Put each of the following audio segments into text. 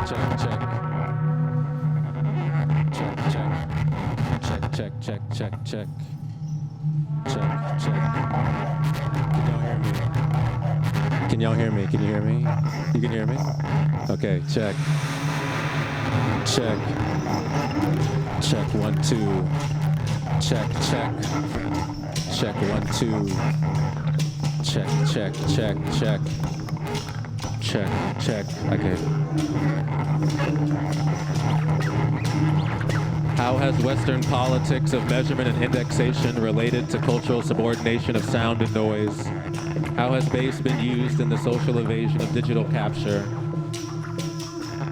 Check. Can y'all hear me? Can you hear me? You can hear me? Okay, check. 1, 2. Check. 1, 2. Check. Okay. How has Western politics of measurement and indexation related to cultural subordination of sound and noise? How has bass been used in the social evasion of digital capture?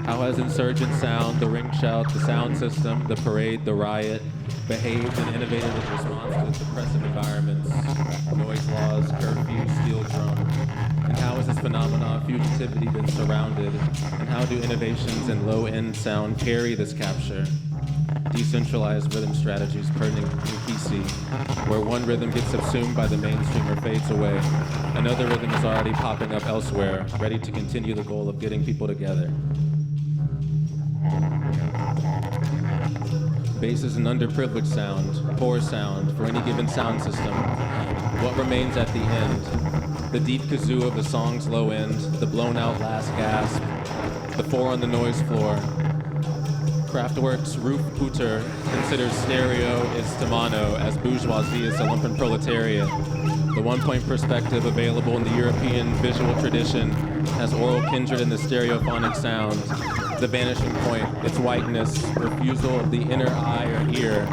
How has insurgent sound, the ring shout, the sound system, the parade, the riot, behaved and innovated in response to oppressive environments, noise laws, curfew, steel drum? And how has this phenomenon of fugitivity been surrounded? And how do innovations in low-end sound carry this capture? Decentralized rhythm strategies pertinent to PC, where one rhythm gets subsumed by the mainstream or fades away. Another rhythm is already popping up elsewhere, ready to continue the goal of getting people together. Bass is an underprivileged sound, poor sound for any given sound system. What remains at the end? The deep kazoo of the song's low end, the blown out last gasp, the 4 on the noise floor. Kraftwerk's Ruf Puter considers stereo is stamano as bourgeoisie is the lumpen proletariat. The one-point perspective available in the European visual tradition has oral kindred in the stereophonic sound. The vanishing point, its whiteness, refusal of the inner eye or ear,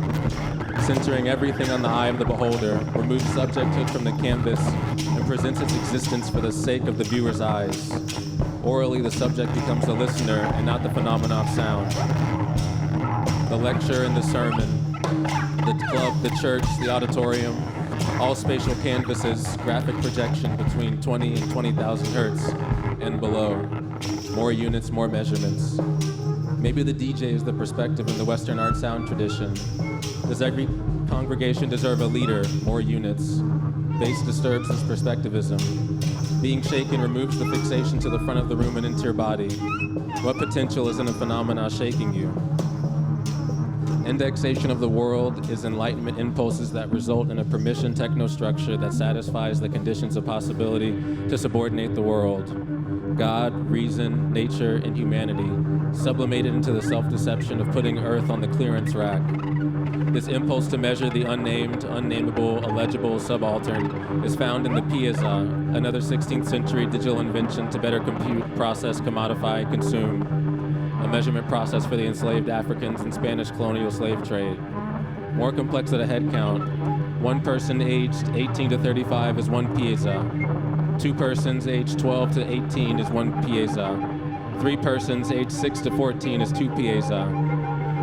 centering everything on the eye of the beholder, removes subjecthood from the canvas and presents its existence for the sake of the viewer's eyes. Orally, the subject becomes the listener and not the phenomena of sound. The lecture and the sermon, the club, the church, the auditorium, all spatial canvases, graphic projection between 20 and 20,000 hertz and below. More units, more measurements. Maybe the DJ is the perspective in the Western art sound tradition. Does every congregation deserve a leader, more units? Bass disturbs this perspectivism. Being shaken removes the fixation to the front of the room and into your body. What potential is in a phenomena shaking you? Indexation of the world is enlightenment impulses that result in a permission technostructure that satisfies the conditions of possibility to subordinate the world. God, reason, nature, and humanity, sublimated into the self-deception of putting Earth on the clearance rack. This impulse to measure the unnamed, unnameable, illegible, subaltern is found in the piezza, another 16th century digital invention to better compute, process, commodify, and consume. A measurement process for the enslaved Africans in Spanish colonial slave trade. More complex at a head count. One person aged 18 to 35 is one piezza. 2 persons aged 12 to 18 is one piezza. 3 persons aged 6 to 14 is 2 piezza.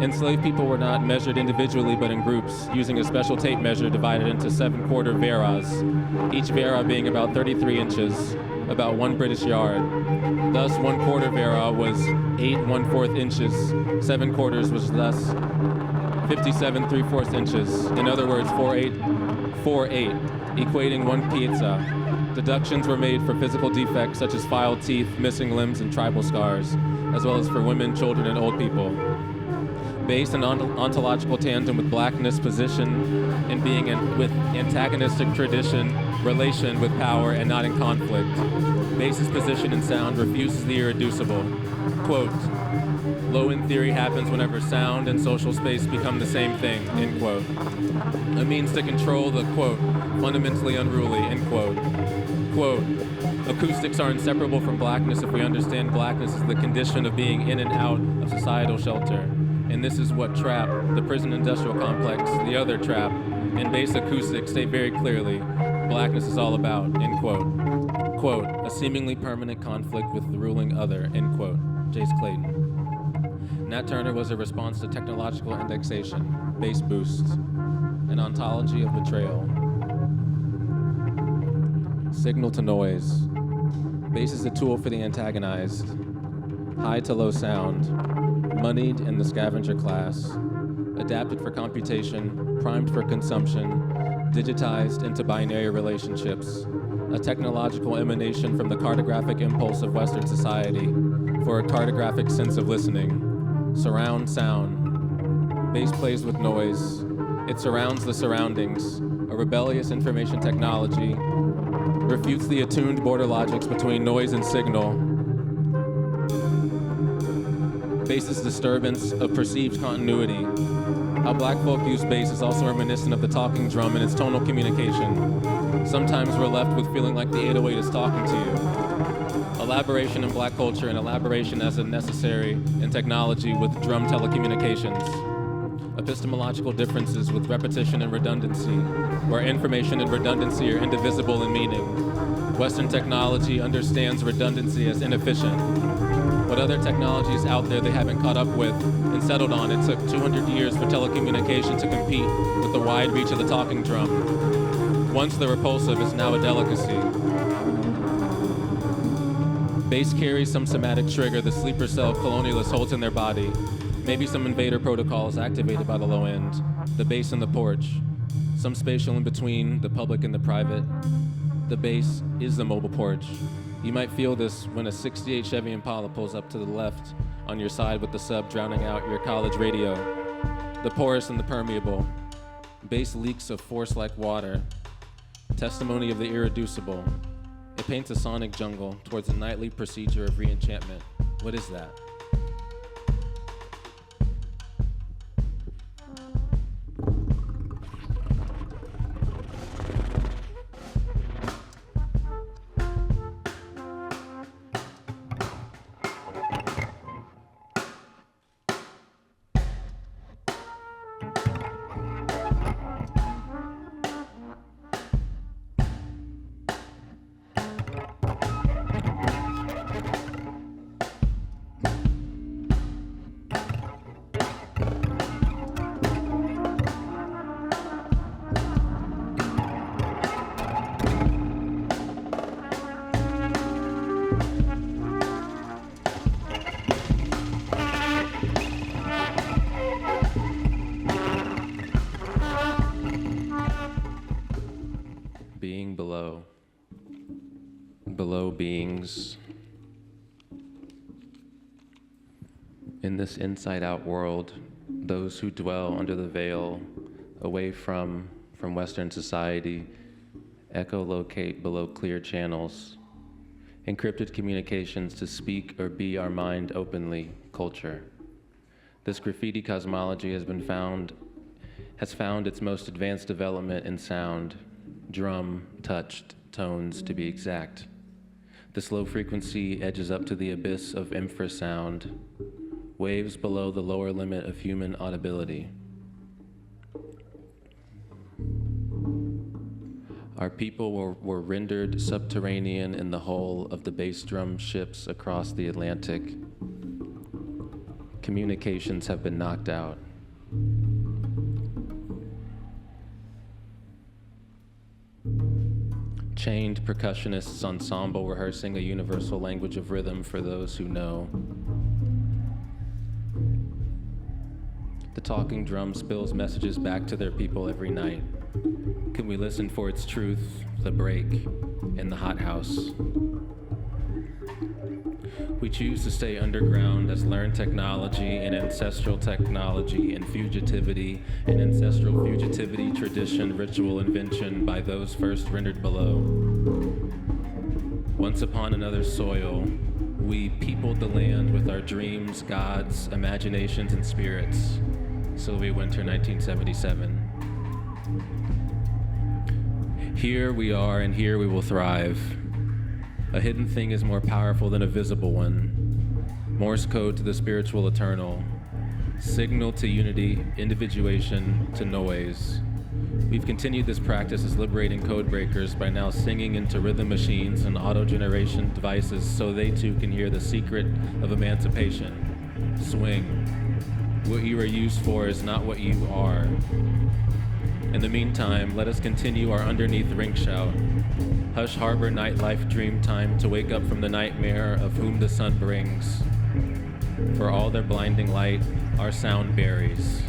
Enslaved people were not measured individually but in groups, using a special tape measure divided into 7-quarter veras, each vera being about 33 inches, about 1 British yard. Thus, 1/4 vera was 8 1/4 inches, 7 quarters was thus 57 3/4 inches. In other words, 4/8, equating 1 piezza. Deductions were made for physical defects such as filed teeth, missing limbs, and tribal scars, as well as for women, children, and old people. Based in ontological tandem with blackness, position, and being with antagonistic tradition, relation with power, and not in conflict. Bass's position in sound refuses the irreducible. Quote, low-end theory happens whenever sound and social space become the same thing, end quote. A means to control the, quote, fundamentally unruly, end quote. Quote, acoustics are inseparable from blackness if we understand blackness as the condition of being in and out of societal shelter. And this is what trap, the prison industrial complex, the other trap, and bass acoustics state very clearly, blackness is all about, end quote. Quote, a seemingly permanent conflict with the ruling other, end quote, Jace Clayton. Nat Turner was a response to technological indexation, bass boosts, an ontology of betrayal. Signal to noise. Bass is a tool for the antagonized. High to low sound. Moneyed in the scavenger class, adapted for computation, primed for consumption, digitized into binary relationships, a technological emanation from the cartographic impulse of Western society, for a cartographic sense of listening. Surround sound. Bass plays with noise. It surrounds the surroundings. A rebellious information technology refutes the attuned border logics between noise and signal. Bass's disturbance of perceived continuity. How black folk use bass is also reminiscent of the talking drum in its tonal communication. Sometimes we're left with feeling like the 808 is talking to you. Elaboration in black culture and elaboration as a necessary in technology with drum telecommunications. Epistemological differences with repetition and redundancy, where information and redundancy are indivisible in meaning. Western technology understands redundancy as inefficient. What other technologies out there they haven't caught up with and settled on, it took 200 years for telecommunication to compete with the wide reach of the talking drum. Once the repulsive is now a delicacy. Bass carries some somatic trigger the sleeper cell colonialist holds in their body. Maybe some invader protocols activated by the low end, the bass and the porch, some spatial in between the public and the private. The bass is the mobile porch. You might feel this when a 68 Chevy Impala pulls up to the left on your side with the sub drowning out your college radio. The porous and the permeable. Bass leaks of force like water. Testimony of the irreducible. It paints a sonic jungle towards a nightly procedure of re-enchantment. What is that? Below beings. In this inside-out world, those who dwell under the veil, away from Western society, echolocate below clear channels, encrypted communications to speak or be our mind openly, culture. This graffiti cosmology has found its most advanced development in sound, drum-touched tones to be exact. This low frequency edges up to the abyss of infrasound, waves below the lower limit of human audibility. Our people were rendered subterranean in the hull of the bass drum ships across the Atlantic. Communications have been knocked out. Chained percussionists ensemble rehearsing a universal language of rhythm for those who know. The talking drum spills messages back to their people every night. Can we listen for its truth, the break, in the hothouse? We choose to stay underground as learned technology and ancestral technology and fugitivity and ancestral fugitivity, tradition, ritual invention by those first rendered below. Once upon another soil, we peopled the land with our dreams, gods, imaginations, and spirits. Sylvia Winter, 1977. Here we are, and here we will thrive. A hidden thing is more powerful than a visible one. Morse code to the spiritual eternal. Signal to unity, individuation to noise. We've continued this practice as liberating code breakers by now singing into rhythm machines and auto-generation devices so they too can hear the secret of emancipation. Swing. What you are used for is not what you are. In the meantime, let us continue our underneath ring shout. Hush harbor nightlife dream time to wake up from the nightmare of whom the sun brings. For all their blinding light, our sound buries.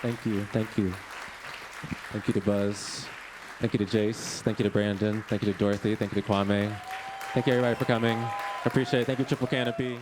Thank you. Thank you. Thank you to Buzz. Thank you to Jace. Thank you to Brandon. Thank you to Dorothy. Thank you to Kwame. Thank you, everybody, for coming. I appreciate it. Thank you, Triple Canopy.